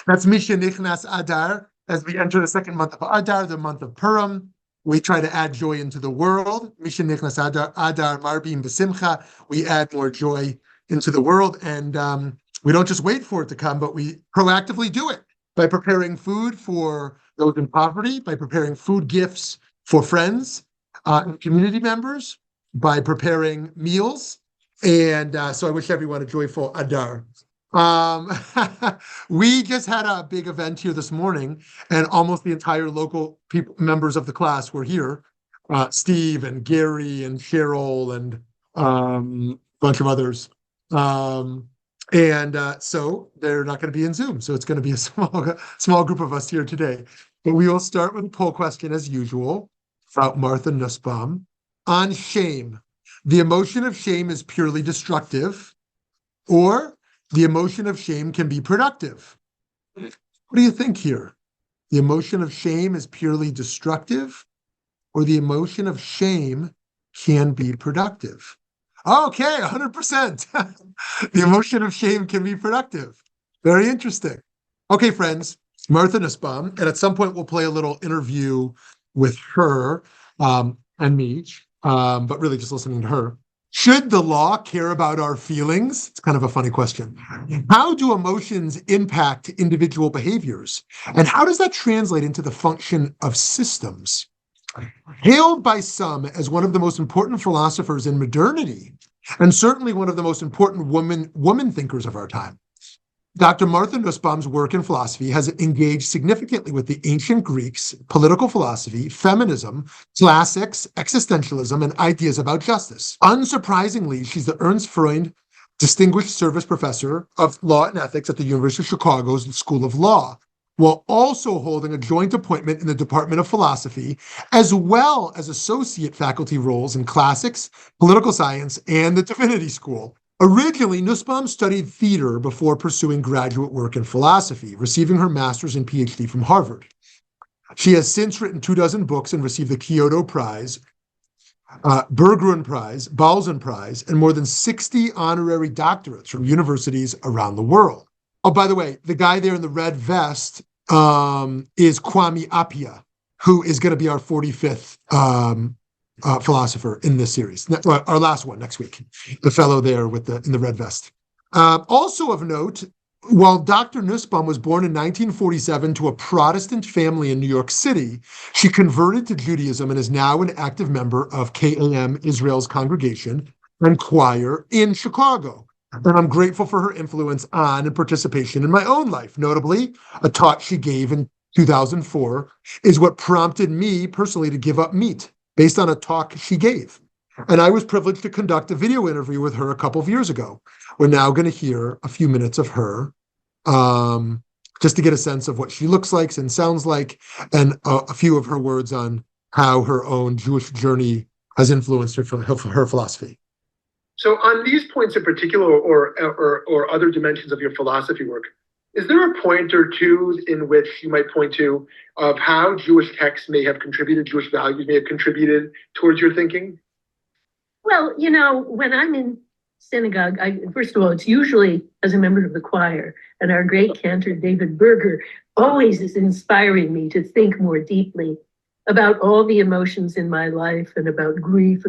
That's Misha Nichnas Adar. As we enter the second month of Adar, the month of Purim, we try to add joy into the world. Misha Nichnas Adar, Adar Marbim B'Simcha. We add more joy into the world, and we don't just wait for it to come, but we proactively do it by preparing food for those in poverty, by preparing food gifts for friends and community members, by preparing meals. And so I wish everyone a joyful Adar. We just had a big event here this morning, and almost the entire local members of the class were here. Steve and Gary and Cheryl and a bunch of others. So they're not going to be in Zoom. So it's going to be a small group of us here today. But we will start with a poll question as usual about Martha Nussbaum on shame. The emotion of shame is purely destructive, or the emotion of shame can be productive. What do you think here? The emotion of shame is purely destructive, or the emotion of shame can be productive? Okay, 100%. The emotion of shame can be productive. Very interesting. Okay, friends, Martha Nussbaum, and at some point we'll play a little interview with her and me, but really just listening to her. Should the law care about our feelings? It's kind of a funny question. How do emotions impact individual behaviors? And how does that translate into the function of systems? Hailed by some as one of the most important philosophers in modernity, and certainly one of the most important woman thinkers of our time, Dr. Martha Nussbaum's work in philosophy has engaged significantly with the ancient Greeks, political philosophy, feminism, classics, existentialism, and ideas about justice. Unsurprisingly, she's the Ernst Freund Distinguished Service Professor of Law and Ethics at the University of Chicago's School of Law, while also holding a joint appointment in the Department of Philosophy, as well as associate faculty roles in classics, political science, and the Divinity School. Originally, Nussbaum studied theater before pursuing graduate work in philosophy, receiving her master's and PhD from Harvard. She has since written 24 books and received the Kyoto Prize, Berggruen Prize, Balzan Prize, and more than 60 honorary doctorates from universities around the world. Oh, by the way, the guy there in the red vest is Kwame Appiah, who is going to be our 45th philosopher in this series. Our last one next week, the fellow there in the red vest. Also of note, while Dr. Nussbaum was born in 1947 to a Protestant family in New York City, she converted to Judaism and is now an active member of KAM Israel's congregation and choir in Chicago. And I'm grateful for her influence on and participation in my own life. Notably, a talk she gave in 2004 is what prompted me personally to give up meat, based on a talk she gave. And I was privileged to conduct a video interview with her a couple of years ago. We're now going to hear a few minutes of her, just to get a sense of what she looks like and sounds like, and a few of her words on how her own Jewish journey has influenced her philosophy. So on these points in particular, or other dimensions of your philosophy work, is there a point or two in which you might point to of how Jewish texts may have contributed, Jewish values may have contributed towards your thinking? Well, when I'm in synagogue, first of all, it's usually as a member of the choir, and our great cantor, David Berger, always is inspiring me to think more deeply about all the emotions in my life and about grief.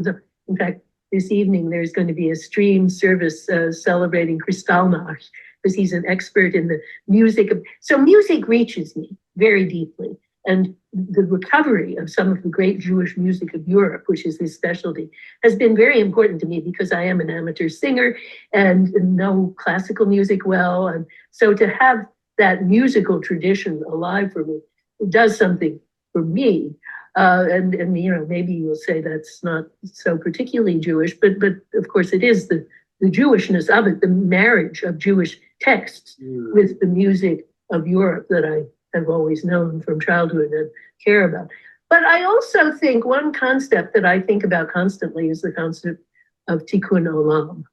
In fact, this evening, there's going to be a stream service celebrating Kristallnacht, because he's an expert in the music. So music reaches me very deeply. And the recovery of some of the great Jewish music of Europe, which is his specialty, has been very important to me because I am an amateur singer and know classical music well. And so to have that musical tradition alive for me, it does something for me. And maybe you'll say that's not so particularly Jewish, but of course it is the Jewishness of it, the marriage of Jewish texts with the music of Europe that I have always known from childhood and care about. But I also think one concept that I think about constantly is the concept of tikkun olam,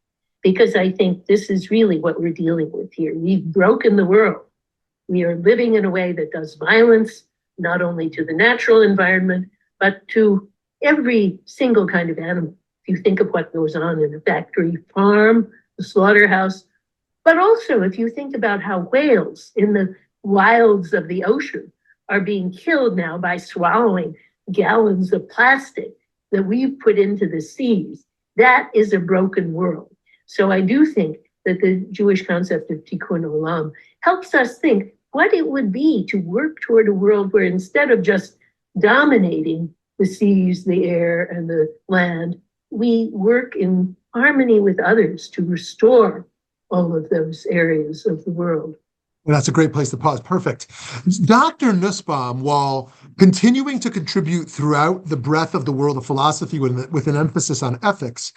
because I think this is really what we're dealing with here. We've broken the world. We are living in a way that does violence, not only to the natural environment, but to every single kind of animal. If you think of what goes on in a factory farm, the slaughterhouse, but also if you think about how whales in the wilds of the ocean are being killed now by swallowing gallons of plastic that we've put into the seas, that is a broken world. So I do think that the Jewish concept of tikkun olam helps us think what it would be to work toward a world where instead of just dominating the seas, the air, and the land, we work in harmony with others to restore all of those areas of the world. Well, that's a great place to pause. Perfect. Dr. Nussbaum, while continuing to contribute throughout the breadth of the world of philosophy with an emphasis on ethics,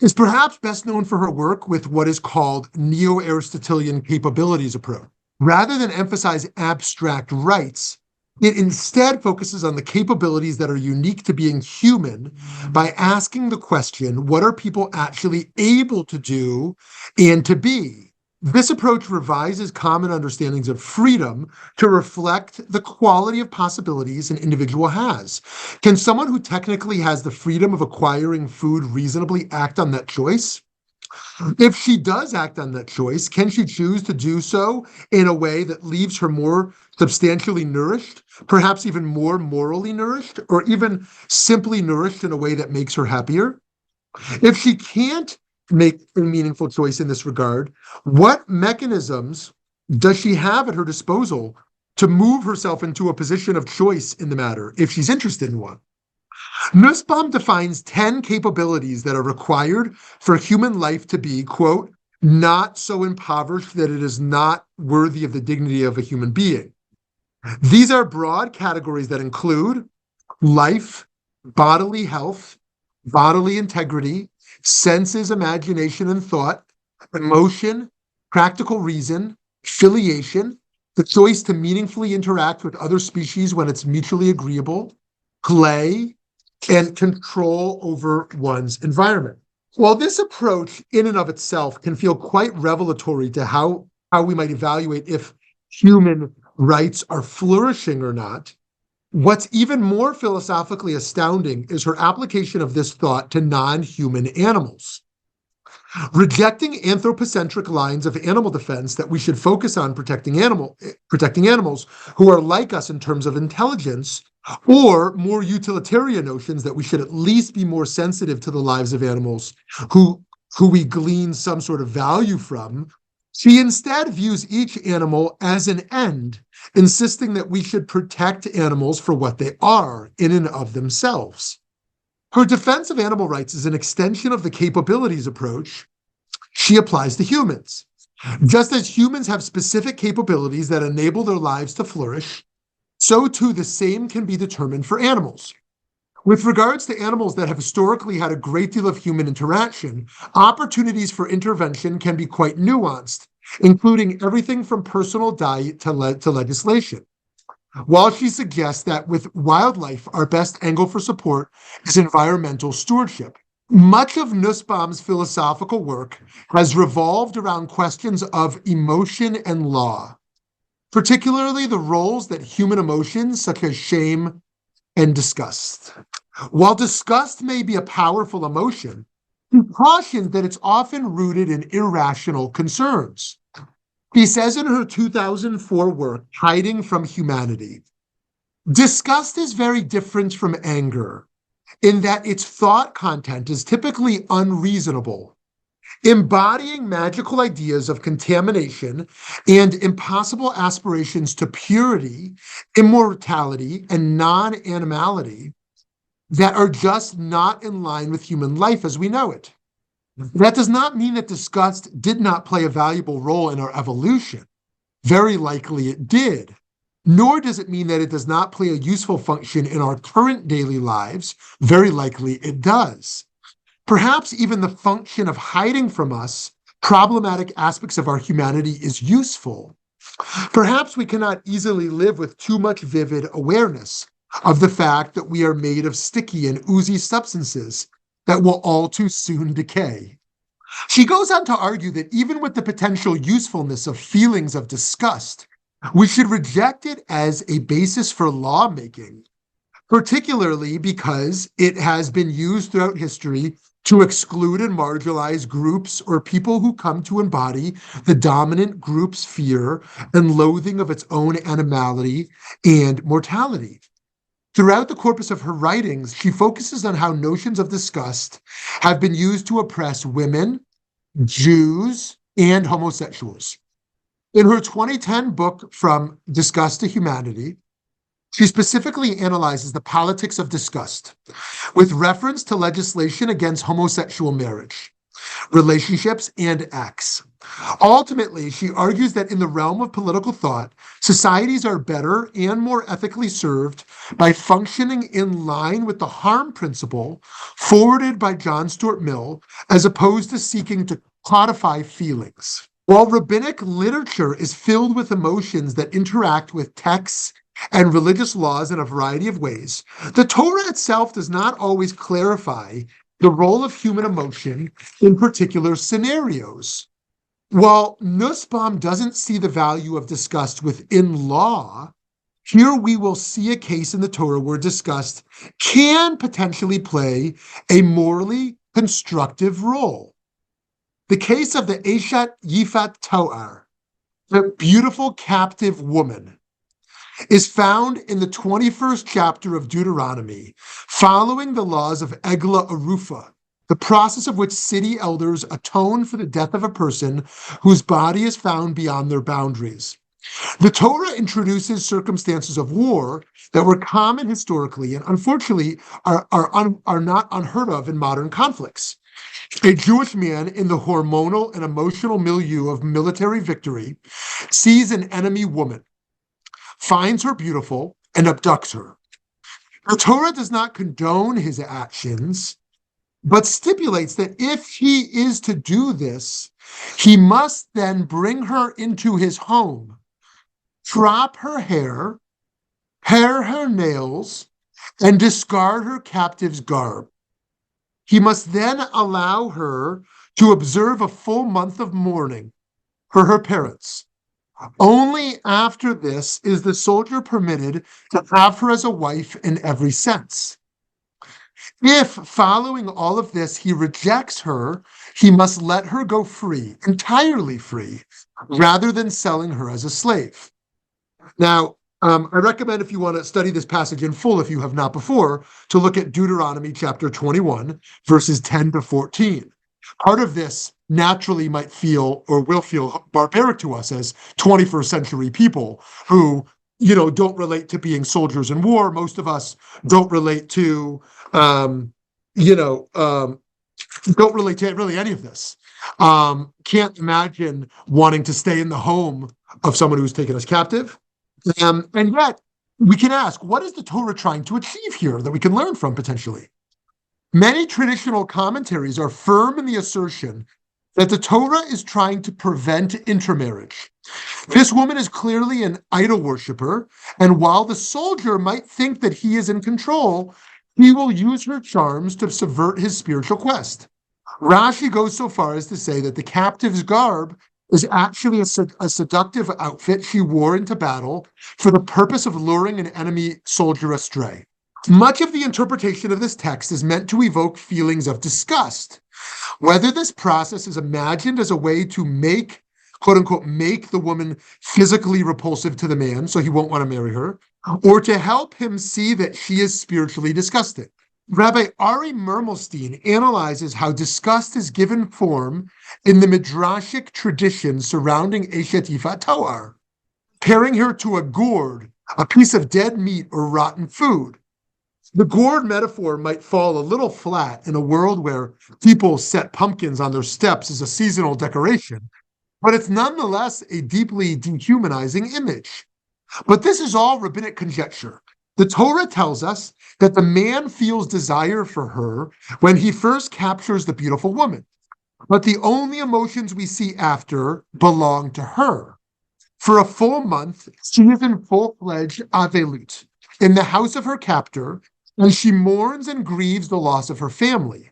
is perhaps best known for her work with what is called Neo-Aristotelian capabilities approach. Rather than emphasize abstract rights, it instead focuses on the capabilities that are unique to being human by asking the question, what are people actually able to do and to be? This approach revises common understandings of freedom to reflect the quality of possibilities an individual has. Can someone who technically has the freedom of acquiring food reasonably act on that choice? If she does act on that choice, can she choose to do so in a way that leaves her more substantially nourished, perhaps even more morally nourished, or even simply nourished in a way that makes her happier? If she can't make a meaningful choice in this regard, what mechanisms does she have at her disposal to move herself into a position of choice in the matter, if she's interested in one? Nussbaum defines 10 capabilities that are required for human life to be, quote, not so impoverished that it is not worthy of the dignity of a human being. These are broad categories that include life, bodily health, bodily integrity, senses, imagination, and thought, emotion, practical reason, filiation, the choice to meaningfully interact with other species when it's mutually agreeable, play, and control over one's environment. While this approach in and of itself can feel quite revelatory to how we might evaluate if human rights are flourishing or not, what's even more philosophically astounding is her application of this thought to non-human animals. Rejecting anthropocentric lines of animal defense that we should focus on protecting animals who are like us in terms of intelligence, or more utilitarian notions that we should at least be more sensitive to the lives of animals who we glean some sort of value from, she instead views each animal as an end, insisting that we should protect animals for what they are in and of themselves. Her defense of animal rights is an extension of the capabilities approach she applies to humans. Just as humans have specific capabilities that enable their lives to flourish, so too the same can be determined for animals. With regards to animals that have historically had a great deal of human interaction, opportunities for intervention can be quite nuanced, including everything from personal diet to legislation. While she suggests that with wildlife, our best angle for support is environmental stewardship, much of Nussbaum's philosophical work has revolved around questions of emotion and law, particularly the roles that human emotions such as shame and disgust. While disgust may be a powerful emotion, he cautions that it's often rooted in irrational concerns. He says in her 2004 work, Hiding from Humanity, disgust is very different from anger in that its thought content is typically unreasonable, embodying magical ideas of contamination and impossible aspirations to purity, immortality, and non-animality that are just not in line with human life as we know it. That does not mean that disgust did not play a valuable role in our evolution. Very likely it did. Nor does it mean that it does not play a useful function in our current daily lives. Very likely it does. Perhaps even the function of hiding from us problematic aspects of our humanity is useful. Perhaps we cannot easily live with too much vivid awareness of the fact that we are made of sticky and oozy substances that will all too soon decay. She goes on to argue that even with the potential usefulness of feelings of disgust, we should reject it as a basis for lawmaking, particularly because it has been used throughout history to exclude and marginalize groups or people who come to embody the dominant group's fear and loathing of its own animality and mortality. Throughout the corpus of her writings, she focuses on how notions of disgust have been used to oppress women, Jews, and homosexuals. In her 2010 book, From Disgust to Humanity, she specifically analyzes the politics of disgust with reference to legislation against homosexual marriage, relationships, and acts. Ultimately, she argues that in the realm of political thought, societies are better and more ethically served by functioning in line with the harm principle forwarded by John Stuart Mill, as opposed to seeking to codify feelings. While rabbinic literature is filled with emotions that interact with texts and religious laws in a variety of ways, the Torah itself does not always clarify the role of human emotion in particular scenarios. While Nussbaum doesn't see the value of disgust within law, here we will see a case in the Torah where disgust can potentially play a morally constructive role. The case of the Eshat Yifat Toar, the beautiful captive woman, is found in the 21st chapter of Deuteronomy, following the laws of Egla Arufa, the process of which city elders atone for the death of a person whose body is found beyond their boundaries. The Torah introduces circumstances of war that were common historically and unfortunately are not unheard of in modern conflicts. A Jewish man in the hormonal and emotional milieu of military victory sees an enemy woman, finds her beautiful, and abducts her. The Torah does not condone his actions, but stipulates that if he is to do this, he must then bring her into his home, crop her hair, pare her nails, and discard her captive's garb. He must then allow her to observe a full month of mourning for her parents. Only after this is the soldier permitted to have her as a wife in every sense. If, following all of this, he rejects her, he must let her go free, entirely free, rather than selling her as a slave. Now, I recommend, if you want to study this passage in full, if you have not before, to look at Deuteronomy chapter 21, verses 10 to 14. Part of this naturally might feel or will feel barbaric to us as 21st century people who, don't relate to being soldiers in war. Most of us don't relate to, don't relate to really any of this. Can't imagine wanting to stay in the home of someone who's taken us captive. And yet, we can ask, what is the Torah trying to achieve here that we can learn from potentially? Many traditional commentaries are firm in the assertion that the Torah is trying to prevent intermarriage. This woman is clearly an idol worshiper, and while the soldier might think that he is in control, he will use her charms to subvert his spiritual quest. Rashi goes so far as to say that the captive's garb is actually a seductive outfit she wore into battle for the purpose of luring an enemy soldier astray. Much of the interpretation of this text is meant to evoke feelings of disgust. Whether this process is imagined as a way to make, quote unquote, make the woman physically repulsive to the man so he won't want to marry her, or to help him see that she is spiritually disgusting. Rabbi Ari Mermelstein analyzes how disgust is given form in the midrashic tradition surrounding Eshet Yifat Toar, comparing her to a gourd, a piece of dead meat or rotten food. The gourd metaphor might fall a little flat in a world where people set pumpkins on their steps as a seasonal decoration, but it's nonetheless a deeply dehumanizing image. But this is all rabbinic conjecture. The Torah tells us that the man feels desire for her when he first captures the beautiful woman, but the only emotions we see after belong to her. For a full month, she is in full-fledged avelut in the house of her captor, and she mourns and grieves the loss of her family.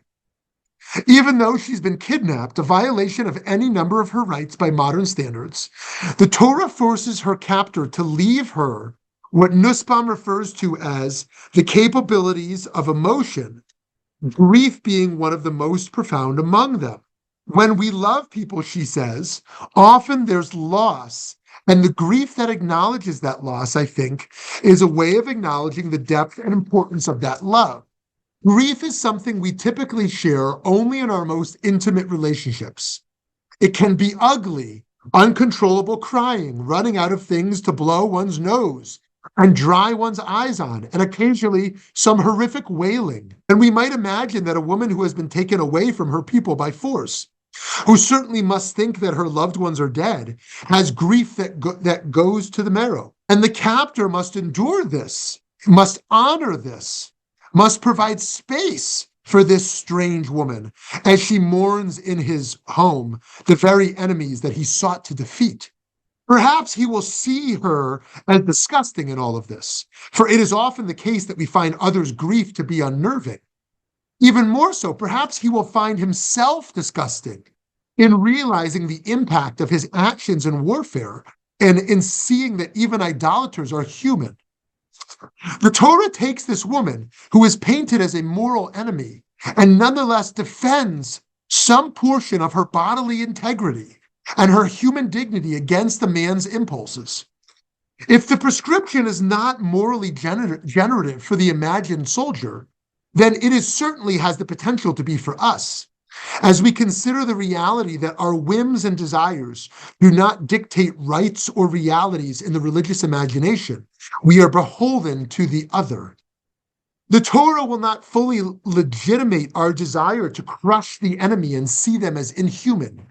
Even though she's been kidnapped, a violation of any number of her rights by modern standards, the Torah forces her captor to leave her what Nussbaum refers to as the capabilities of emotion, grief being one of the most profound among them. When we love people, she says, often there's loss, and the grief that acknowledges that loss, I think, is a way of acknowledging the depth and importance of that love. Grief is something we typically share only in our most intimate relationships. It can be ugly, uncontrollable crying, running out of things to blow one's nose and dry one's eyes on, and occasionally some horrific wailing. And we might imagine that a woman who has been taken away from her people by force, who certainly must think that her loved ones are dead, has grief that goes to the marrow. And the captor must endure this, must honor this, must provide space for this strange woman as she mourns in his home the very enemies that he sought to defeat. Perhaps he will see her as disgusting in all of this, for it is often the case that we find others' grief to be unnerving. Even more so, perhaps he will find himself disgusting in realizing the impact of his actions in warfare and in seeing that even idolaters are human. The Torah takes this woman who is painted as a moral enemy and nonetheless defends some portion of her bodily integrity and her human dignity against the man's impulses. If the prescription is not morally generative for the imagined soldier, then it certainly has the potential to be for us, as we consider the reality that our whims and desires do not dictate rights or realities in the religious imagination. We are beholden to the other. The Torah will not fully legitimate our desire to crush the enemy and see them as inhuman.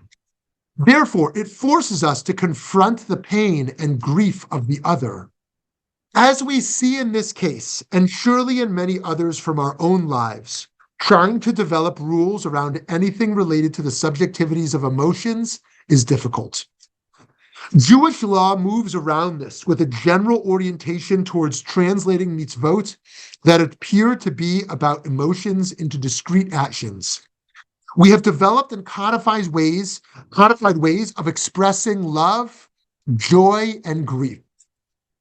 Therefore, it forces us to confront the pain and grief of the other. As we see in this case, and surely in many others from our own lives, trying to develop rules around anything related to the subjectivities of emotions is difficult. Jewish law moves around this with a general orientation towards translating mitzvot that appear to be about emotions into discrete actions. We have developed and codified ways of expressing love, joy, and grief,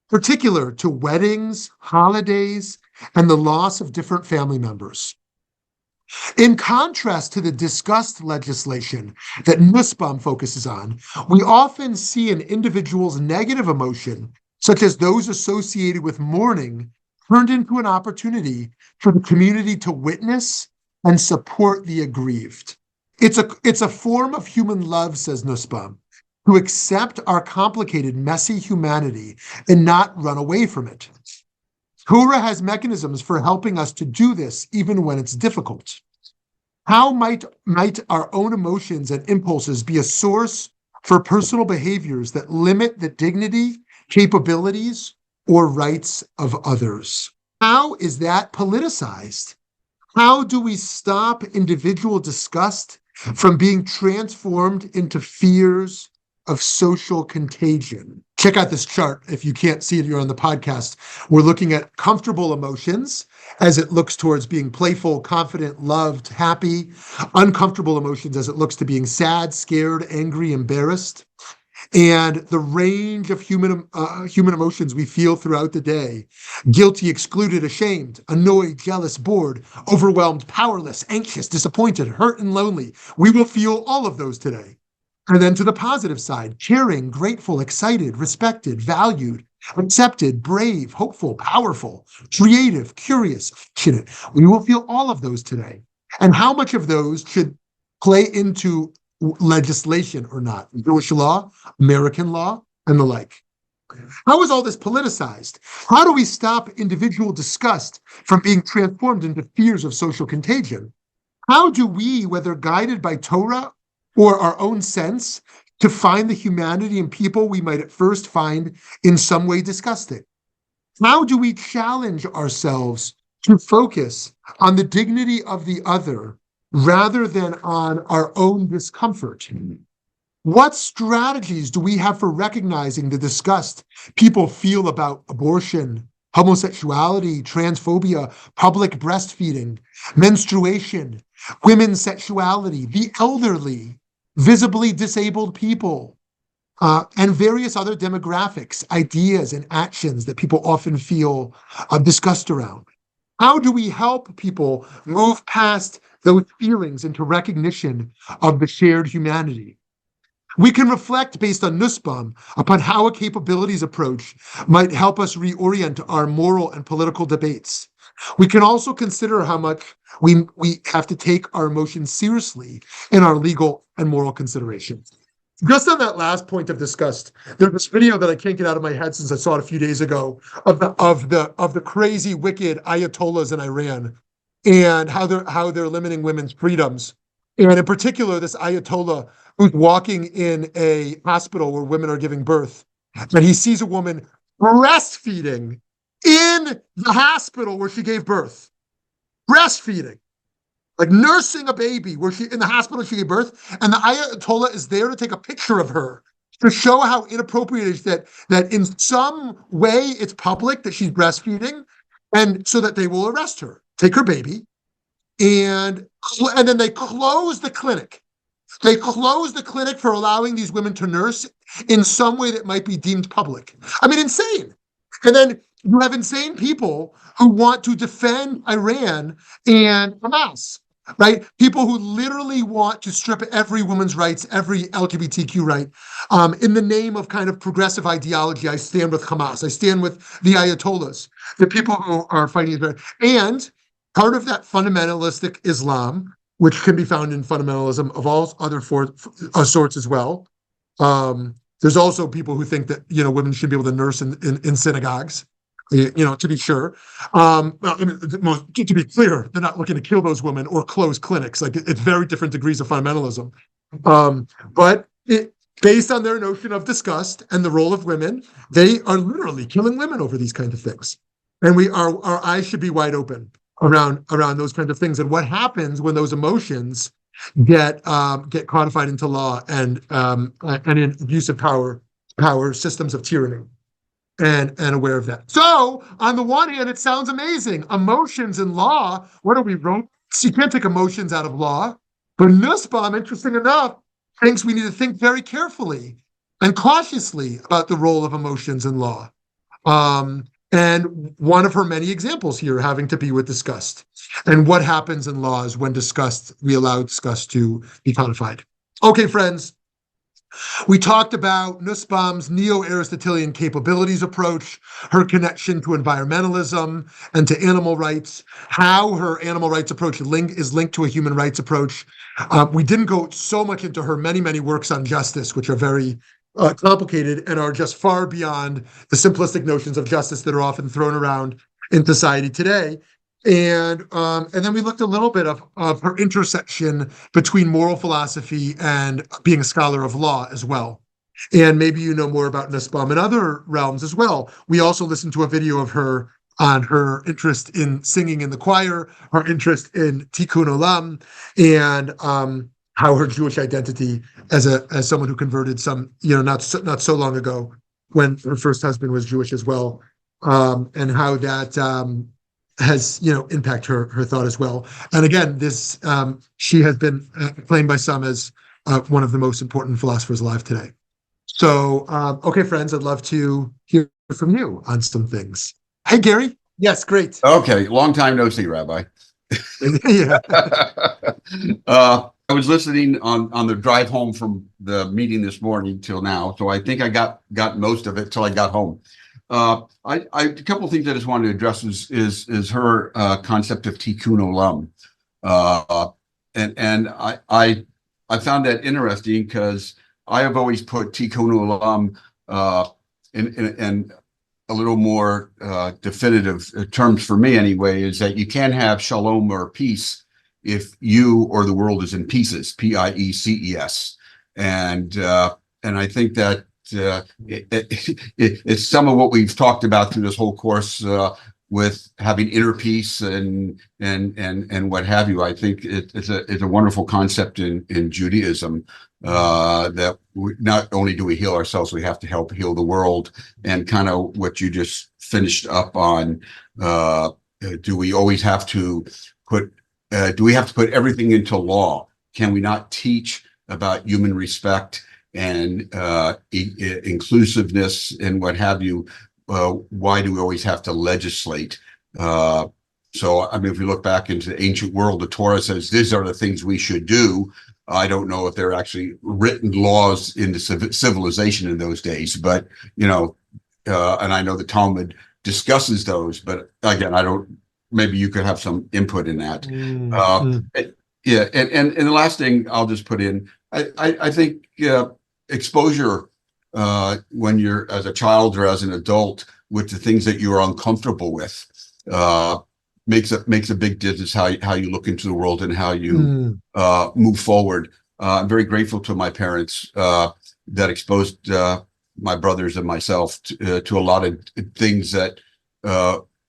particular to weddings, holidays, and the loss of different family members. In contrast to the disgust legislation that Nussbaum focuses on, we often see an individual's negative emotion, such as those associated with mourning, turned into an opportunity for the community to witness and support the aggrieved. It's a form of human love, says Nussbaum, to accept our complicated, messy humanity and not run away from it. Torah has mechanisms for helping us to do this even when it's difficult. How might our own emotions and impulses be a source for personal behaviors that limit the dignity, capabilities, or rights of others? How is that politicized? How do we stop individual disgust from being transformed into fears of social contagion? Check out this chart. If you can't see it, you're on the podcast. We're looking at comfortable emotions as it looks towards being playful, confident, loved, happy. Uncomfortable emotions as it looks to being sad, scared, angry, embarrassed. And the range of human emotions we feel throughout the day: guilty, excluded, ashamed, annoyed, jealous, bored, overwhelmed, powerless, anxious, disappointed, hurt, and lonely. We will feel all of those today. And then to the positive side: caring, grateful, excited, respected, valued, accepted, brave, hopeful, powerful, creative, curious, affectionate. We will feel all of those today. And how much of those should play into legislation or not? Jewish law, American law, and the like. How is all this politicized? How do we stop individual disgust from being transformed into fears of social contagion? How do we, whether guided by Torah or our own sense, to find the humanity in people we might at first find in some way disgusting? How do we challenge ourselves to focus on the dignity of the other rather than on our own discomfort? What strategies do we have for recognizing the disgust people feel about abortion, homosexuality, transphobia, public breastfeeding, menstruation, women's sexuality, the elderly, visibly disabled people, and various other demographics, ideas, and actions that people often feel disgust around? How do we help people move past those feelings into recognition of the shared humanity? We can reflect based on Nussbaum upon how a capabilities approach might help us reorient our moral and political debates. We can also consider how much we have to take our emotions seriously in our legal and moral considerations. Just on that last point of disgust, there's this video that I can't get out of my head since I saw it a few days ago of the crazy, wicked Ayatollahs in Iran and how they're limiting women's freedoms. And in particular, this Ayatollah who's walking in a hospital where women are giving birth, and he sees a woman breastfeeding in the hospital where she gave birth. Breastfeeding. Like nursing a baby in the hospital she gave birth, and the Ayatollah is there to take a picture of her to show how inappropriate it is that in some way it's public that she's breastfeeding, and so that they will arrest her, take her baby, and then they close the clinic. They close the clinic for allowing these women to nurse in some way that might be deemed public. I mean, insane. And then you have insane people who want to defend Iran and Hamas, right? People who literally want to strip every woman's rights, every LGBTQ right, in the name of kind of progressive ideology. I stand with Hamas. I stand with the Ayatollahs, the people who are fighting Israel. And part of that fundamentalistic Islam, which can be found in fundamentalism of all other sorts as well. There's also people who think that, women should be able to nurse in synagogues, to be sure. To be clear, they're not looking to kill those women or close clinics. Like, it's very different degrees of fundamentalism. But based on their notion of disgust and the role of women, they are literally killing women over these kinds of things. And our eyes should be wide open around those kinds of things, and what happens when those emotions get codified into law and in abusive power systems of tyranny, and aware of that. So on the one hand, it sounds amazing. Emotions in law, what are we wrote? You can't take emotions out of law. But Nussbaum, interesting enough, thinks we need to think very carefully and cautiously about the role of emotions in law. And one of her many examples here having to be with disgust and what happens in laws when we allow disgust to be codified. Okay, friends, we talked about Nussbaum's neo-Aristotelian capabilities approach, her connection to environmentalism and to animal rights, how her animal rights approach is linked to a human rights approach. We didn't go so much into her many, many works on justice, which are very complicated and are just far beyond the simplistic notions of justice that are often thrown around in society today. And then we looked a little bit of her intersection between moral philosophy and being a scholar of law as well. And maybe you know more about Nussbaum in other realms as well. We also listened to a video of her on her interest in singing in the choir, her interest in Tikkun Olam, and how her Jewish identity as someone who converted not so long ago when her first husband was Jewish as well, and how that has impact her thought as well. And again, this she has been claimed by some as one of the most important philosophers alive today. So okay, friends, I'd love to hear from you on some things. Hey, Gary. Yes, great. Okay, long time no see, Rabbi. Yeah. I was listening on the drive home from the meeting this morning till now, so I think I got most of it till I got home. A couple of things I just wanted to address is her concept of Tikkun Olam, and I found that interesting because I have always put Tikkun Olam in a little more definitive terms for me anyway, is that you can't have shalom or peace if you or the world is in pieces, P-I-E-C-E-S. And I think that it's some of what we've talked about through this whole course with having inner peace and what have you. I think it's a wonderful concept in Judaism, that not only do we heal ourselves, we have to help heal the world. And kind of what you just finished up on, do we always have to put everything into law? Can we not teach about human respect and inclusiveness and what have you? Why do we always have to legislate? So, I mean, if we look back into the ancient world, the Torah says these are the things we should do. I don't know if there are actually written laws in the civilization in those days, but, and I know the Talmud discusses those, but again, maybe you could have some input in that. Yeah. And the last thing I'll just put in, I think exposure when you're as a child or as an adult with the things that you're uncomfortable with makes a big difference how you look into the world and how you move forward. I'm very grateful to my parents that exposed my brothers and myself to a lot of things that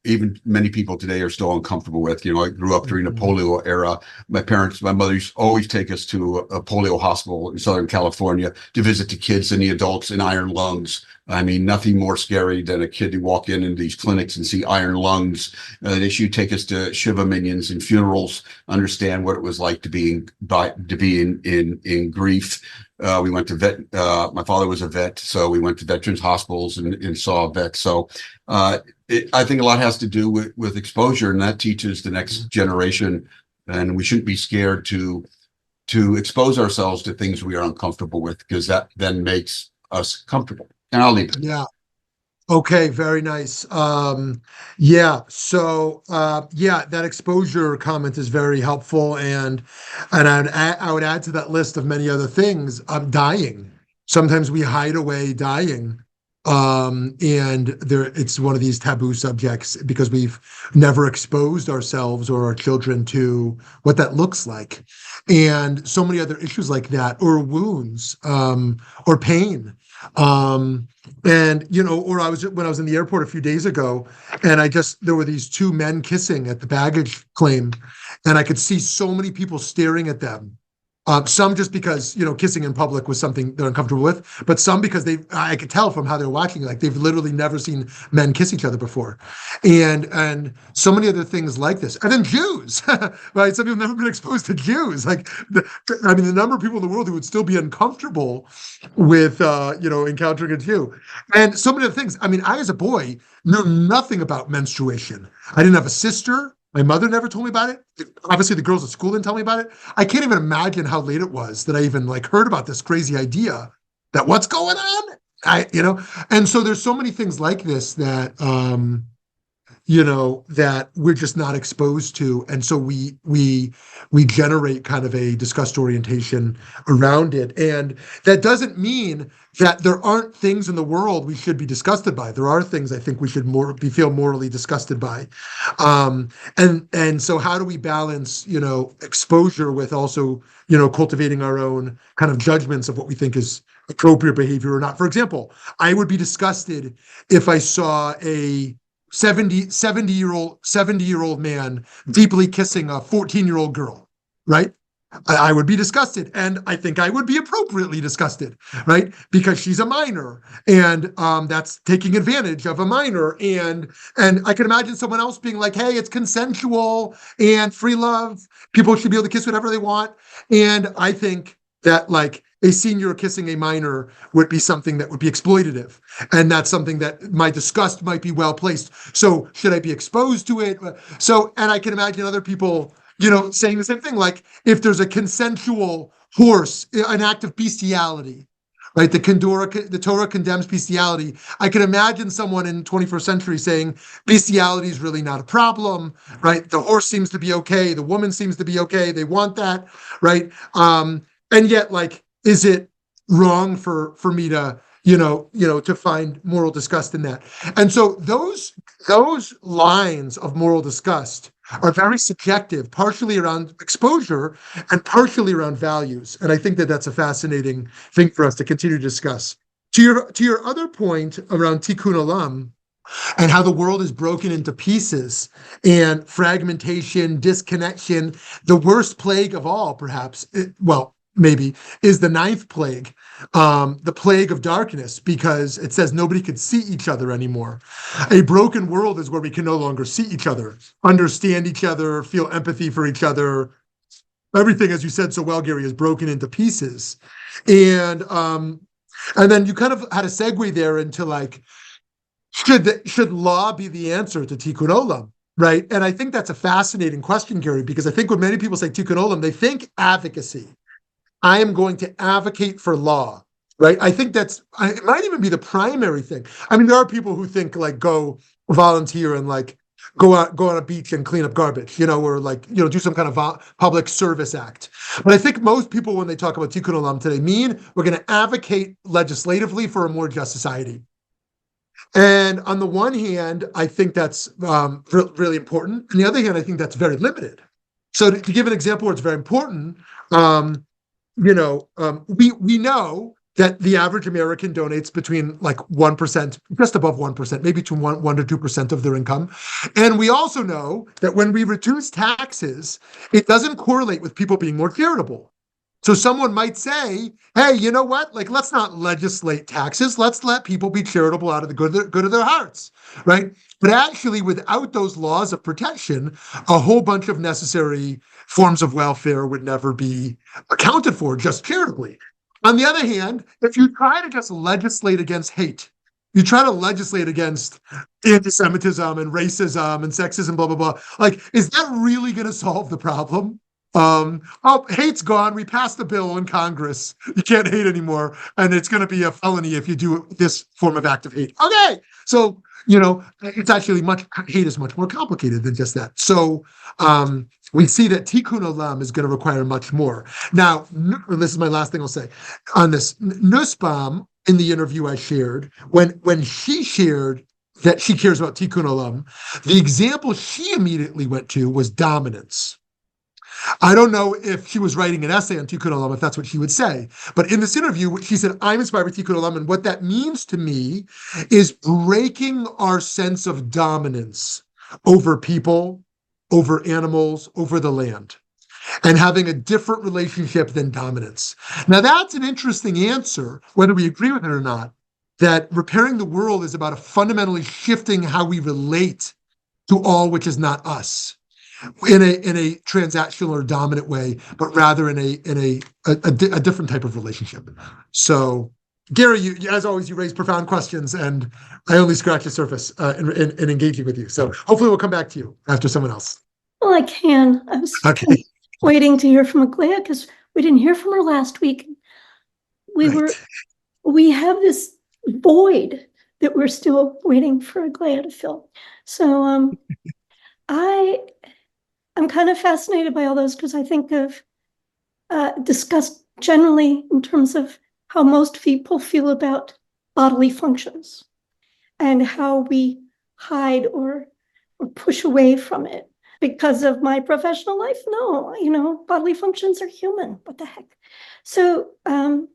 even many people today are still uncomfortable with. I grew up during the polio era. My mother used to always take us to a polio hospital in Southern California to visit the kids and the adults in iron lungs. I mean, nothing more scary than a kid to walk into these clinics and see iron lungs. They should take us to Shiva minions and funerals, understand what it was like to be in grief. We went to vet. My father was a vet, so we went to veterans hospitals and saw vets. So I think a lot has to do with exposure, and that teaches the next generation. And we shouldn't be scared to expose ourselves to things we are uncomfortable with, because that then makes us comfortable. And I'll leave it. Yeah. Okay, very nice. Yeah. So, that exposure comment is very helpful, and I would add to that list of many other things. Dying. Sometimes we hide away dying, and it's one of these taboo subjects because we've never exposed ourselves or our children to what that looks like, and so many other issues like that, or wounds, or pain. When I was in the airport a few days ago, and there were these two men kissing at the baggage claim, and I could see so many people staring at them. Some just because, kissing in public was something they're uncomfortable with, but some because I could tell from how they're watching, like they've literally never seen men kiss each other before. And so many other things like this. And then Jews, right? Some people have never been exposed to Jews. Like, the number of people in the world who would still be uncomfortable with, encountering a Jew. And so many other things. I mean, I, as a boy, knew nothing about menstruation. I didn't have a sister. My mother never told me about it. Obviously, the girls at school didn't tell me about it. I can't even imagine how late it was that I even heard about this crazy idea that what's going on. And so there's so many things like this that that we're just not exposed to, and so we generate kind of a disgust orientation around it. And that doesn't mean that there aren't things in the world we should be disgusted by. There are things I think we should feel morally disgusted by. And so how do we balance, exposure with also, cultivating our own kind of judgments of what we think is appropriate behavior or not? For example, I would be disgusted if I saw a 70-year-old man deeply kissing a 14-year-old girl, right? I would be disgusted, and I think I would be appropriately disgusted, right? Because she's a minor, and that's taking advantage of a minor. And I can imagine someone else being like, hey, it's consensual and free love. People should be able to kiss whatever they want. And I think that a senior kissing a minor would be something that would be exploitative. And that's something that my disgust might be well placed. So should I be exposed to it? And I can imagine other people, saying the same thing. Like if there's a consensual horse, an act of bestiality, right? The Torah condemns bestiality. I can imagine someone in 21st century saying bestiality is really not a problem, right? The horse seems to be okay. The woman seems to be okay. They want that, right? And yet, is it wrong for me to, to find moral disgust in that? And so those lines of moral disgust are very subjective, partially around exposure and partially around values. And I think that that's a fascinating thing for us to continue to discuss. To your other point around tikkun olam, and how the world is broken into pieces and fragmentation, disconnection. The worst plague of all, perhaps, maybe, is the ninth plague, the plague of darkness, because it says nobody could see each other anymore. A broken world is where we can no longer see each other, understand each other, feel empathy for each other. Everything, as you said so well, Gary, is broken into pieces. And then you kind of had a segue there into like, should law be the answer to tikkun olam, right? And I think that's a fascinating question, Gary, because I think when many people say tikkun olam, they think advocacy. I am going to advocate for law, right? I think it might even be the primary thing. I mean, there are people who think like go volunteer and like go on a beach and clean up garbage, or like, do some kind of public service act. But I think most people, when they talk about tikkun olam today, mean we're going to advocate legislatively for a more just society. And on the one hand, I think that's really important. On the other hand, I think that's very limited. So to give an example where it's very important, we know that the average American donates between like 1%, just above 1%, maybe to 1 to 2% of their income. And we also know that when we reduce taxes, it doesn't correlate with people being more charitable. So someone might say, hey, you know what? Like, let's not legislate taxes. Let's let people be charitable out of the good of their hearts, right? But actually, without those laws of protection, a whole bunch of necessary forms of welfare would never be accounted for just charitably. On the other hand, if you try to just legislate against hate, you try to legislate against anti-Semitism and racism and sexism, blah, blah, blah, like, is that really going to solve the problem? Hate's gone. We passed the bill in Congress. You can't hate anymore. And it's going to be a felony if you do this form of act of hate. Okay. So, it's actually hate is much more complicated than just that. So, we see that tikkun olam is going to require much more. Now, this is my last thing I'll say on this. Nussbaum, in the interview I shared, when she shared that she cares about tikkun olam, the example she immediately went to was dominance. I don't know if she was writing an essay on tikkun olam, if that's what she would say. But in this interview, she said, I'm inspired by tikkun olam. And what that means to me is breaking our sense of dominance over people, over animals, over the land, and having a different relationship than dominance. Now, that's an interesting answer, whether we agree with it or not, that repairing the world is about fundamentally shifting how we relate to all which is not us, in a transactional or dominant way, but rather in a different type of relationship. So, Gary, you, as always, you raise profound questions, and I only scratch the surface in engaging with you. So hopefully we'll come back to you after someone else. Well, I can. I was waiting to hear from Aglaia because we didn't hear from her last week. We have this void that we're still waiting for Aglaia to fill. So I'm kind of fascinated by all those because I think of discussed generally in terms of how most people feel about bodily functions and how we hide or push away from it because of my professional life. No, bodily functions are human. What the heck? So I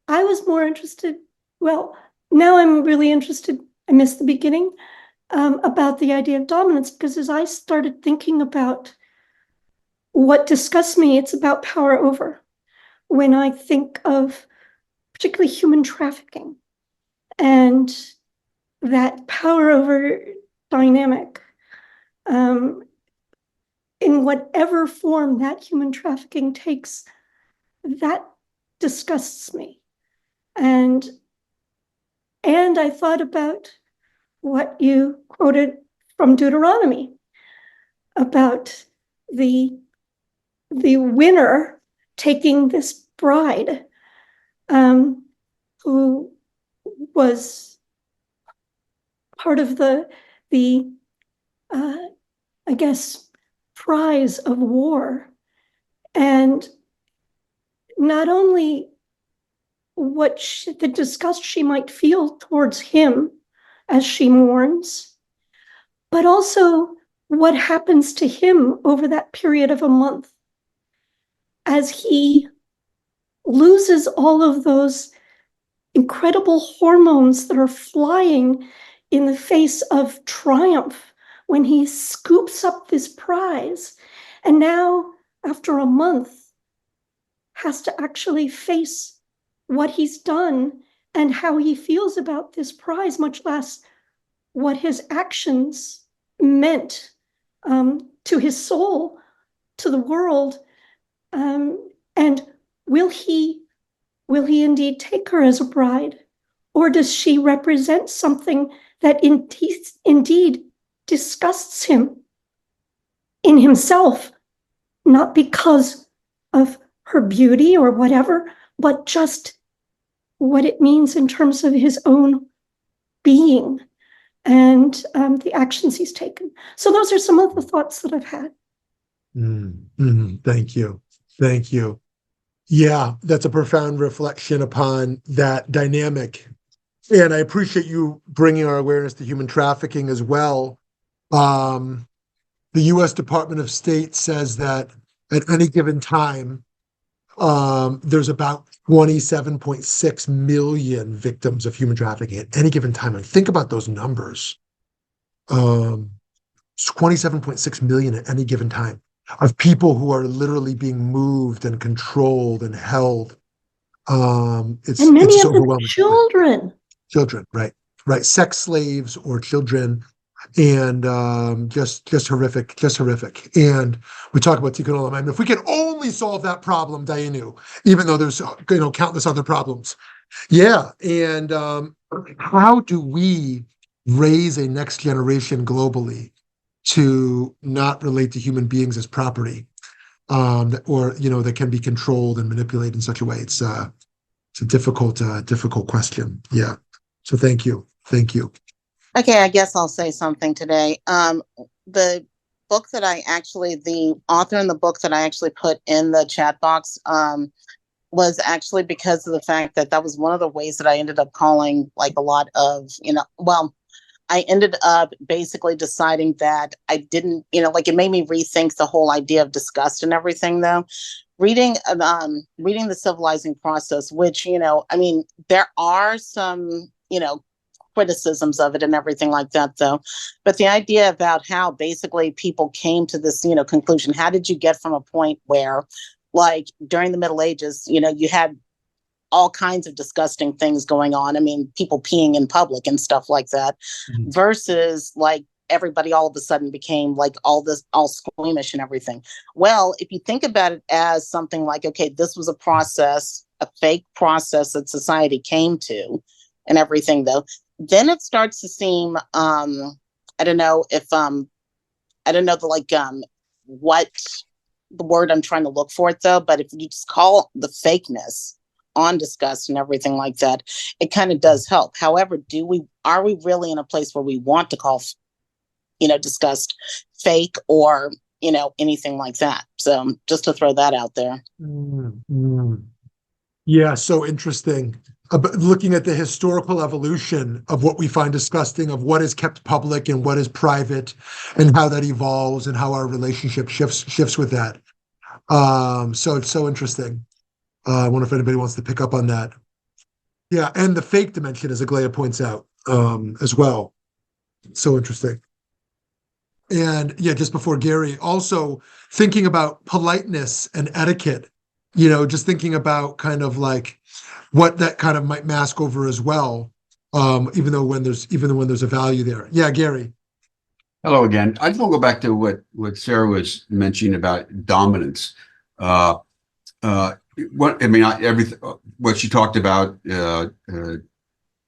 was more interested. Well, now I'm really interested. I missed the beginning. About the idea of dominance, because as I started thinking about what disgusts me, it's about power over. When I think of particularly human trafficking and that power over dynamic, in whatever form that human trafficking takes, that disgusts me. And I thought about what you quoted from Deuteronomy about the winner taking this bride who was part of the I guess prize of war, and not only the disgust she might feel towards him as she mourns, but also what happens to him over that period of a month as he loses all of those incredible hormones that are flying in the face of triumph when he scoops up this prize, and now, after a month, has to actually face what he's done and how he feels about this prize, much less what his actions meant to his soul, to the world. And will he indeed take her as a bride? Or does she represent something that indeed disgusts him in himself, not because of her beauty or whatever, but just what it means in terms of his own being and the actions he's taken. So those are some of the thoughts that I've had. Thank you. Thank you. Yeah, that's a profound reflection upon that dynamic. And I appreciate you bringing our awareness to human trafficking as well. The U.S. Department of State says that at any given time, there's about 27.6 million victims of human trafficking at any given time. And think about those numbers. 27.6 million at any given time of people who are literally being moved and controlled and held. It's many so of them overwhelming. Children, right. Sex slaves or children, and just horrific. And we talk about tikkun olam. I mean, if we can only solve that problem, Dayenu, even though there's countless other problems. Yeah, and how do we raise a next generation globally to not relate to human beings as property, or that can be controlled and manipulated in such a way? It's a difficult question. Yeah. So thank you. Okay, I guess I'll say something today. The book that the author in the book that I actually put in the chat box was actually because of the fact that was one of the ways that I ended up calling like a lot of, I ended up basically deciding that I didn't, it made me rethink the whole idea of disgust and everything though. Reading The Civilizing Process, which, there are some, criticisms of it and everything like that though. But the idea about how basically people came to this, conclusion, how did you get from a point where like during the Middle Ages, you had all kinds of disgusting things going on. I mean, people peeing in public and stuff like that, versus like everybody all of a sudden became like all squeamish and everything. Well, if you think about it as something like, okay, this was a process, a fake process that society came to and everything though, then it starts to seem, I don't know what the word I'm trying to look for it though, but if you just call the fakeness on disgust and everything like that, it kind of does help. However, are we really in a place where we want to call, disgust fake or, anything like that? So just to throw that out there. Yeah, so interesting. Looking at the historical evolution of what we find disgusting, of what is kept public and what is private, and how that evolves and how our relationship shifts with that. So it's so interesting. I wonder if anybody wants to pick up on that. Yeah, and the fake dimension, as Aglaia points out, as well. So interesting. And yeah, just before Gary, also thinking about politeness and etiquette, just thinking about kind of like what that kind of might mask over as well, even when there's a value there. Yeah, Gary. Hello again. I just want to go back to what Sarah was mentioning about dominance. Everything what she talked about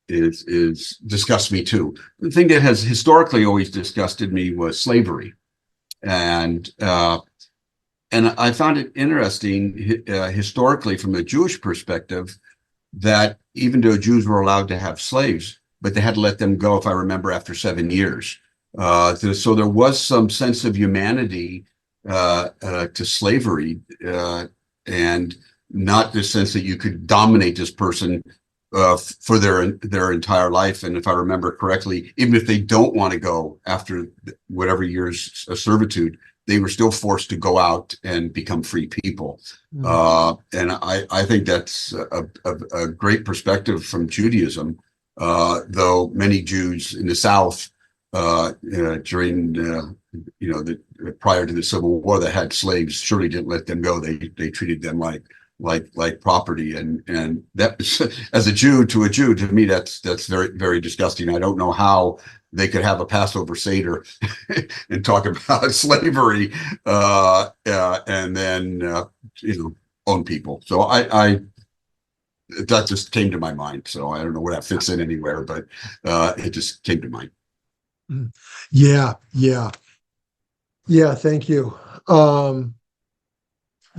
is disgusts me too. The thing that has historically always disgusted me was slavery, and I found it interesting historically from a Jewish perspective that even though Jews were allowed to have slaves, but they had to let them go, if I remember, after 7 years. So there was some sense of humanity to slavery, and not the sense that you could dominate this person for their entire life. And if I remember correctly, even if they don't want to go after whatever years of servitude, they were still forced to go out and become free people. And I think that's a great perspective from Judaism, though many Jews in the South during prior to the Civil War that had slaves surely didn't let them go. They treated them like property, and that as a Jew, to me that's very, very disgusting. I don't know how they could have a Passover Seder and talk about slavery and then own people. So I that just came to my mind. So I don't know where that fits in anywhere, but it just came to mind. Yeah. Thank you.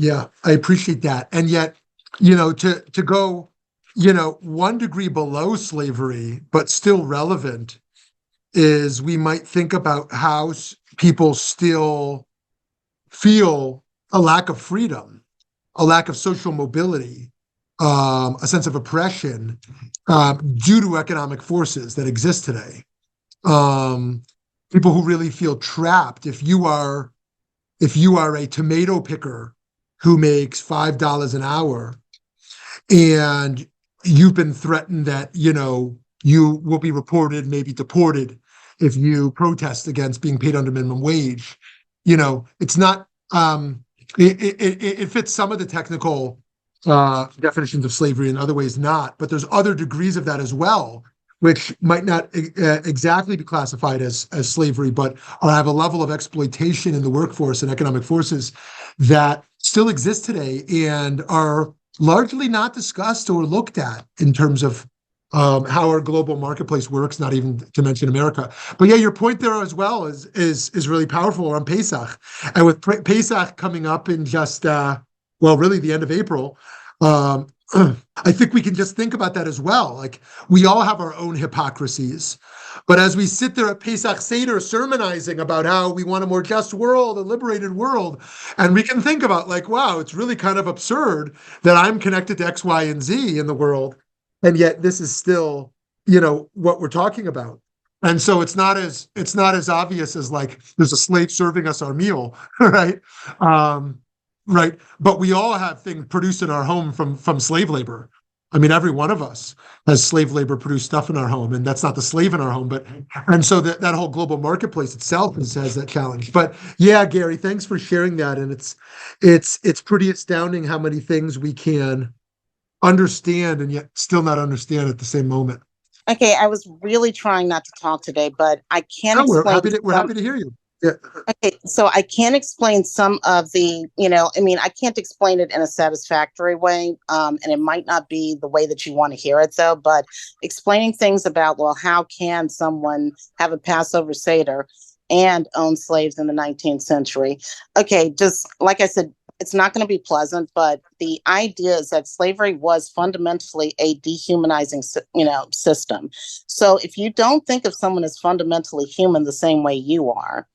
Yeah, I appreciate that. And yet, to go, 1 degree below slavery, but still relevant, is we might think about how people still feel a lack of freedom, a lack of social mobility, a sense of oppression due to economic forces that exist today. People who really feel trapped. If you are a tomato picker who makes $5 an hour, and you've been threatened that you will be reported, maybe deported, if you protest against being paid under minimum wage. It's not. It fits some of the technical definitions of slavery, in other ways not. But there's other degrees of that as well, which might not exactly be classified as slavery, but have a level of exploitation in the workforce and economic forces that still exist today and are largely not discussed or looked at in terms of how our global marketplace works, not even to mention America. But yeah, your point there as well is really powerful around Pesach. And with Pesach coming up in just, really the end of April, I think we can just think about that as well. Like, we all have our own hypocrisies, but as we sit there at Pesach Seder sermonizing about how we want a more just world, a liberated world, and we can think about wow, it's really kind of absurd that I'm connected to X, Y, and Z in the world, and yet this is still, what we're talking about. And so it's not as obvious as there's a slave serving us our meal, right? Right. But we all have things produced in our home from slave labor. I mean, every one of us has slave labor produced stuff in our home, and that's not the slave in our home. And so that whole global marketplace itself has that challenge. But yeah, Gary, thanks for sharing that. And it's pretty astounding how many things we can understand and yet still not understand at the same moment. Okay, I was really trying not to talk today, but I can't We're explain. happy to hear you. Yeah. Okay, so I can't explain some of the, I can't explain it in a satisfactory way, and it might not be the way that you want to hear it, though, but explaining things about, well, how can someone have a Passover Seder and own slaves in the 19th century? Okay, just like I said, it's not going to be pleasant, but the idea is that slavery was fundamentally a dehumanizing, system. So if you don't think of someone as fundamentally human the same way you are,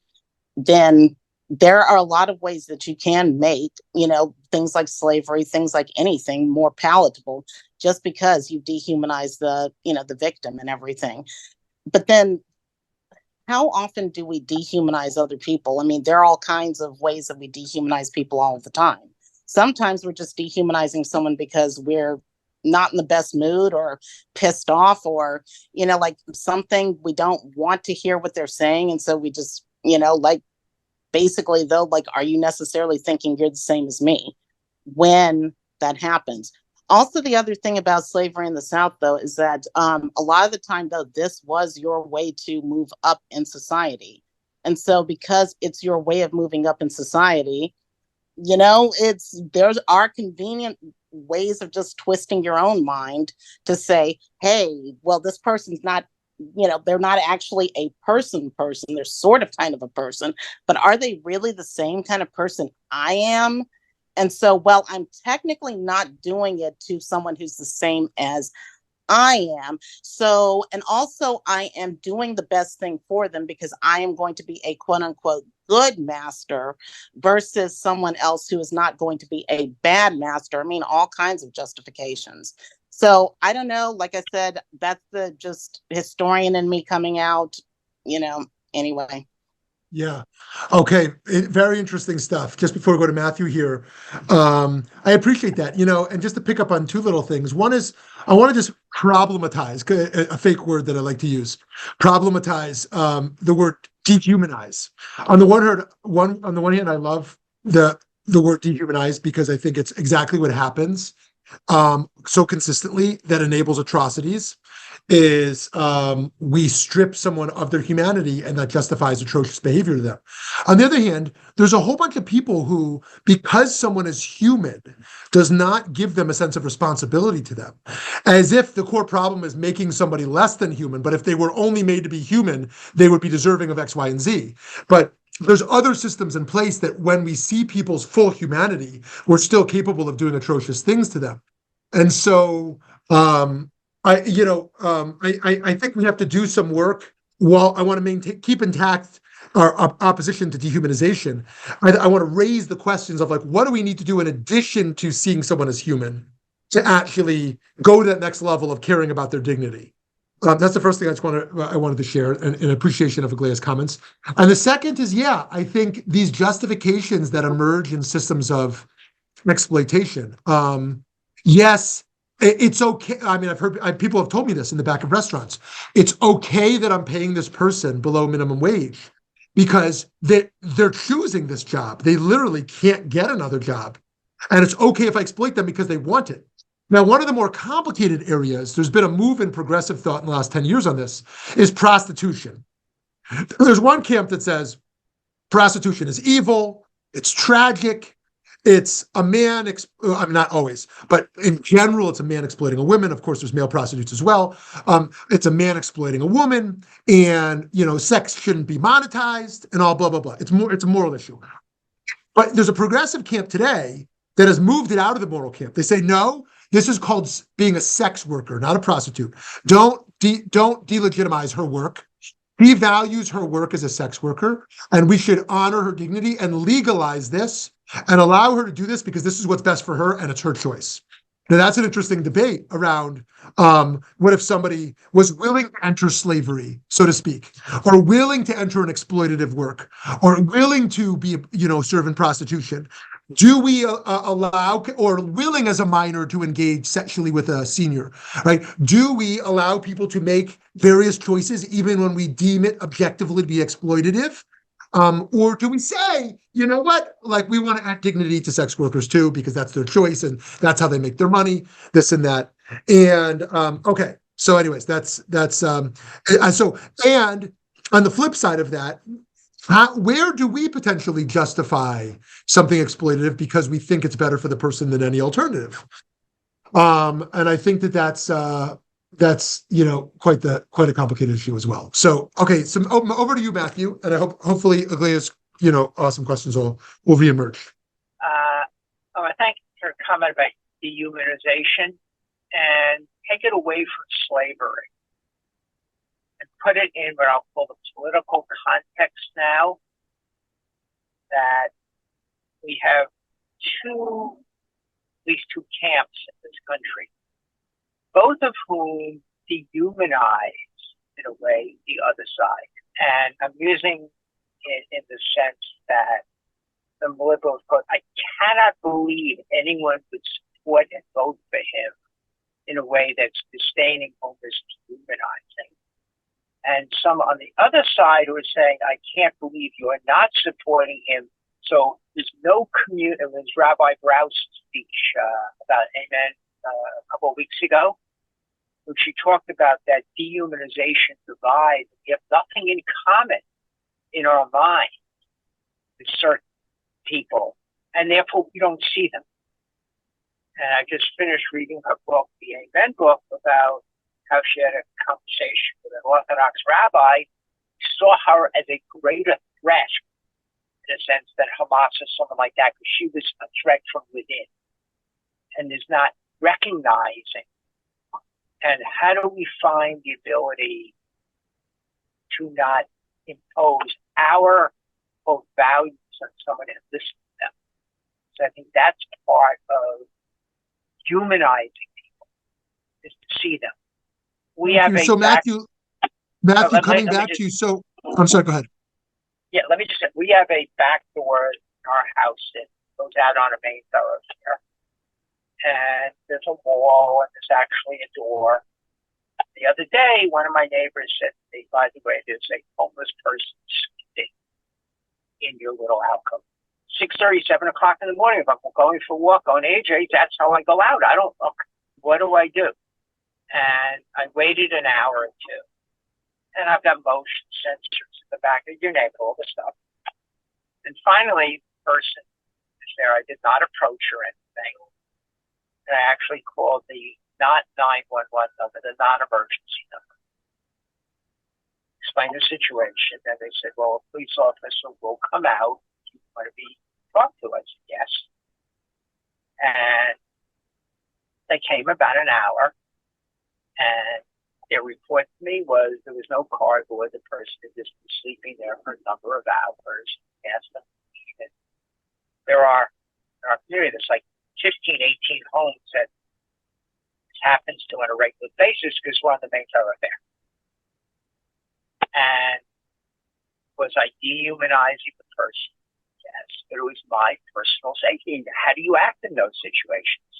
then there are a lot of ways that you can make, things like slavery, things like anything more palatable, just because you dehumanize the victim and everything. But then how often do we dehumanize other people? I mean, there are all kinds of ways that we dehumanize people all the time. Sometimes we're just dehumanizing someone because we're not in the best mood or pissed off, or, something we don't want to hear what they're saying. And so we just, basically, though, are you necessarily thinking you're the same as me when that happens? Also, the other thing about slavery in the South, though, is that a lot of the time, though, this was your way to move up in society. And so because it's your way of moving up in society, there are convenient ways of just twisting your own mind to say, hey, well, this person's not, they're not actually a person. They're sort of kind of a person, but are they really the same kind of person I am? And so, well, I'm technically not doing it to someone who's the same as I am. So, and also I am doing the best thing for them because I am going to be a quote unquote good master versus someone else who is not going to be a bad master. I mean, all kinds of justifications. So I don't know, like I said, that's the just historian in me coming out, anyway. Yeah. Okay. Very interesting stuff. Just before we go to Matthew here, I appreciate that, and just to pick up on two little things. One is I want to just problematize a fake word that I like to use. Problematize the word dehumanize. On the one hand, I love the word dehumanize because I think it's exactly what happens so consistently that enables atrocities is we strip someone of their humanity and that justifies atrocious behavior to them. On the other hand, there's a whole bunch of people who, because someone is human, does not give them a sense of responsibility to them, as if the core problem is making somebody less than human, but if they were only made to be human, they would be deserving of X, Y, and Z. But there's other systems in place that when we see people's full humanity, we're still capable of doing atrocious things to them. And so I think we have to do some work. While I want to keep intact our opposition to dehumanization, I want to raise the questions of what do we need to do in addition to seeing someone as human to actually go to that next level of caring about their dignity. That's the first thing I wanted to share in appreciation of Aglaya's comments. And the second is, I think these justifications that emerge in systems of exploitation. Yes, it's okay. I mean, I've heard people have told me this in the back of restaurants. It's okay that I'm paying this person below minimum wage because they're choosing this job. They literally can't get another job. And it's okay if I exploit them because they want it. Now, one of the more complicated areas, there's been a move in progressive thought in the last 10 years on this, is prostitution. There's one camp that says prostitution is evil, it's tragic, it's a man, I mean, not always, but in general, it's a man exploiting a woman. Of course, there's male prostitutes as well. It's a man exploiting a woman, and sex shouldn't be monetized, and all blah blah blah. It's a moral issue. But there's a progressive camp today that has moved it out of the moral camp. They say, no, this is called being a sex worker, not a prostitute. Don't delegitimize her work. He values her work as a sex worker, and we should honor her dignity and legalize this and allow her to do this because this is what's best for her and it's her choice. Now, that's an interesting debate around what if somebody was willing to enter slavery, so to speak, or willing to enter an exploitative work, or willing to be, serve in prostitution. Do we allow, or willing as a minor to engage sexually with a senior, right? Do we allow people to make various choices even when we deem it objectively to be exploitative? Or do we say, you know what, we want to add dignity to sex workers too, because that's their choice and that's how they make their money, this and that. And okay, so anyways, and on the flip side of that, where do we potentially justify something exploitative because we think it's better for the person than any alternative? And I think that's quite a complicated issue as well. So okay, so over to you, Matthew, and I hopefully Aglaya's awesome questions will reemerge. Thank you for a comment about dehumanization and take it away from slavery and put it in what I'll call the political context now, that we have at least two camps in this country, both of whom dehumanize, in a way, the other side. And I'm using it in the sense that the liberals quote, I cannot believe anyone would support and vote for him in a way that's disdaining, almost dehumanizing. And some on the other side who are saying, I can't believe you are not supporting him. So there's no community. It was Rabbi Brau's speech about Amen a couple of weeks ago, when she talked about that dehumanization divide. We have nothing in common in our mind with certain people, and therefore we don't see them. And I just finished reading her book, the Amen book, about how she had a conversation with an Orthodox rabbi, saw her as a greater threat, in a sense, than Hamas or something like that, because she was a threat from within and is not recognizing. And how do we find the ability to not impose our both values on someone and listen to them? So I think that's part of humanizing people, is to see them. We have so Matthew, coming back to you. So I'm sorry, go ahead. Yeah, let me just say, we have a back door in our house that goes out on a main thoroughfare. And there's a wall, and there's actually a door. The other day, one of my neighbors said to me, by the way, there's a homeless person sleeping in your little alcove. 6:30, 7 o'clock in the morning, if I'm going for a walk on AJ, that's how I go out. I don't look. What do I do? And I waited an hour or two. And I've got motion sensors in the back of your neck, all the stuff. And finally, the person is there. I did not approach or anything. And I actually called the not 911 number, the non-emergency number. Explained the situation. And they said, well, a police officer will come out. You want to be talked to? I said, yes. And they came about an hour. And their report to me was there was no cardboard. The person had just been sleeping there for a number of hours. Asked them. There are in our community, there's like 15, 18 homes that this happens to on a regular basis because we're on the main thoroughfare. And was I dehumanizing the person? Yes, but it was my personal safety. How do you act in those situations?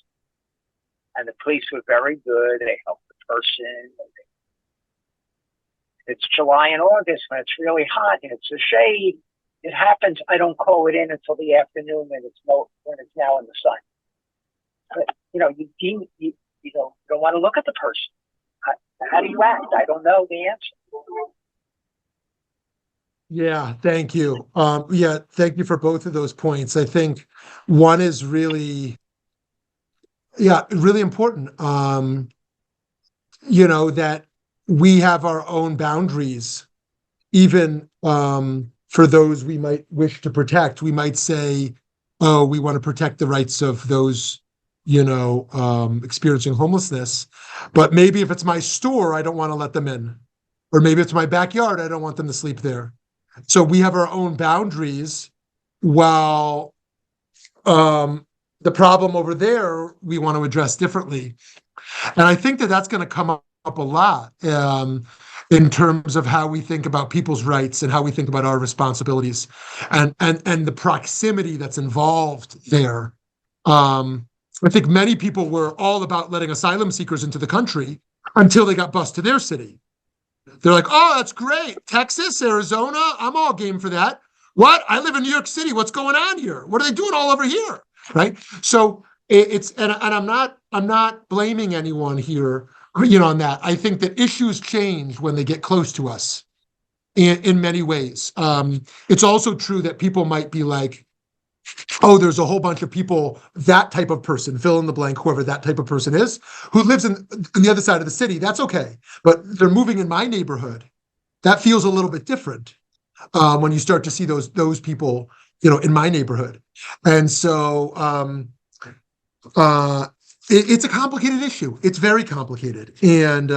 And the police were very good. They helped the person. It's July and August when it's really hot and it's a shade. It happens. I don't call it in until the afternoon when it's now in the sun. But, you don't want to look at the person. How do you act? I don't know the answer. Yeah, thank you. Thank you for both of those points. I think one is really important. That we have our own boundaries, even for those we might wish to protect. We might say, oh, we want to protect the rights of those, experiencing homelessness. But maybe if it's my store, I don't want to let them in. Or maybe it's my backyard, I don't want them to sleep there. So we have our own boundaries, while the problem over there we want to address differently. And I think that that's going to come up a lot in terms of how we think about people's rights and how we think about our responsibilities, and the proximity that's involved there. I think many people were all about letting asylum seekers into the country until they got bused to their city. They're like, oh, that's great. Texas, Arizona, I'm all game for that. What? I live in New York City. What's going on here? What are they doing all over here? Right? So and I'm not blaming anyone here, on that. I think that issues change when they get close to us in many ways. It's also true that people might be like, oh, there's a whole bunch of people, that type of person, fill in the blank, whoever that type of person is, who lives in the other side of the city. That's okay. But they're moving in my neighborhood. That feels a little bit different when you start to see those people, in my neighborhood. And so it's a complicated issue. It's very complicated. And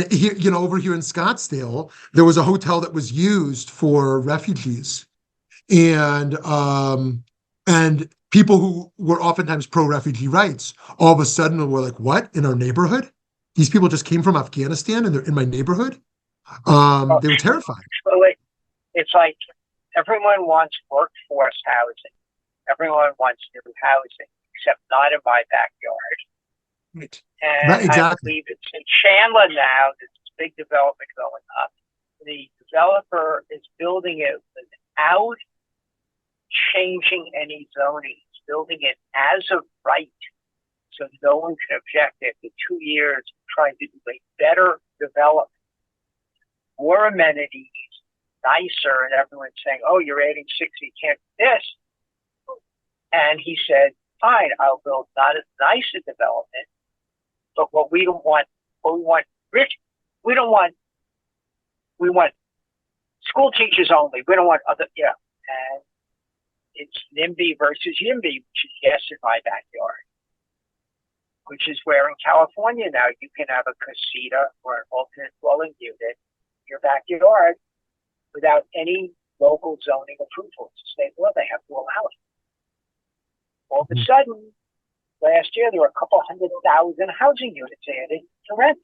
here, over here in Scottsdale, there was a hotel that was used for refugees. And people who were oftentimes pro-refugee rights, all of a sudden were like, what? In our neighborhood? These people just came from Afghanistan and they're in my neighborhood? They were terrified. It's like everyone wants workforce housing. Everyone wants new housing, except not in my backyard. Right. And Right, exactly. I believe it's in Chandler now. There's this big development going up. The developer is building it without changing any zoning. He's building it as of right, so no one can object after 2 years trying to do a better development, more amenities, nicer, and everyone's saying, oh, you're adding 60, you can't do this. And he said, fine, I'll build not as nice a development, but what we want school teachers only. We don't want other, and it's NIMBY versus YIMBY, which is yes in my backyard, which is where in California now you can have a casita or an alternate dwelling unit in your backyard without any local zoning approval. It's a state law, they have to allow it. All of a sudden, last year there were a couple 100,000 housing units added to rent.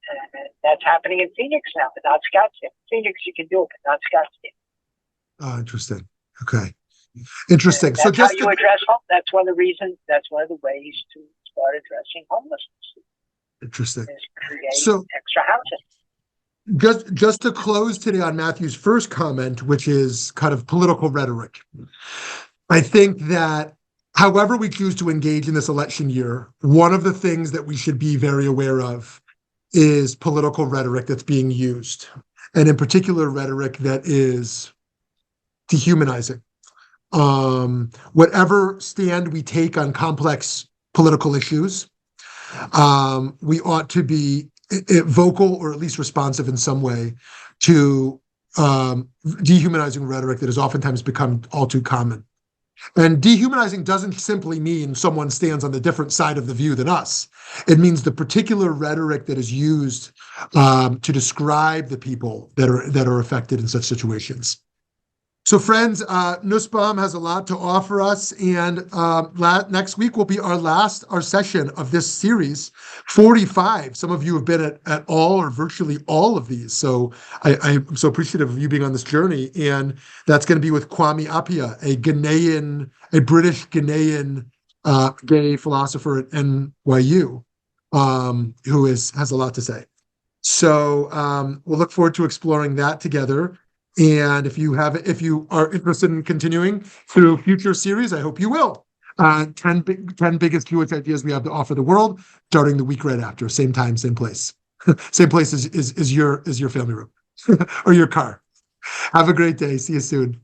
And that's happening in Phoenix now, but not Scottsdale. Phoenix, you can do it, but not Scottsdale. Oh, interesting. Okay. Interesting. And So that's how just you address home. That's one of the reasons. That's one of the ways to start addressing homelessness. interesting. Is create So extra housing. just to close today on Matthew's first comment, which is kind of political rhetoric. I think that however we choose to engage in this election year, one of the things that we should be very aware of is political rhetoric that's being used, and in particular, rhetoric that is dehumanizing. Whatever stand we take on complex political issues, we ought to be vocal or at least responsive in some way to dehumanizing rhetoric that has oftentimes become all too common. And dehumanizing doesn't simply mean someone stands on the different side of the view than us. It means the particular rhetoric that is used to describe the people that are affected in such situations. So friends, Nussbaum has a lot to offer us, and next week will be our session of this series, 45. Some of you have been at all or virtually all of these, so I'm so appreciative of you being on this journey, and that's going to be with Kwame Appiah, a British Ghanaian gay philosopher at NYU, who has a lot to say. So we'll look forward to exploring that together. And if you are interested in continuing through future series, I hope you will. 10 biggest Jewish ideas we have to offer the world, starting the week right after, same time, same place. Same place as your family room or your car. Have a great day. See you soon.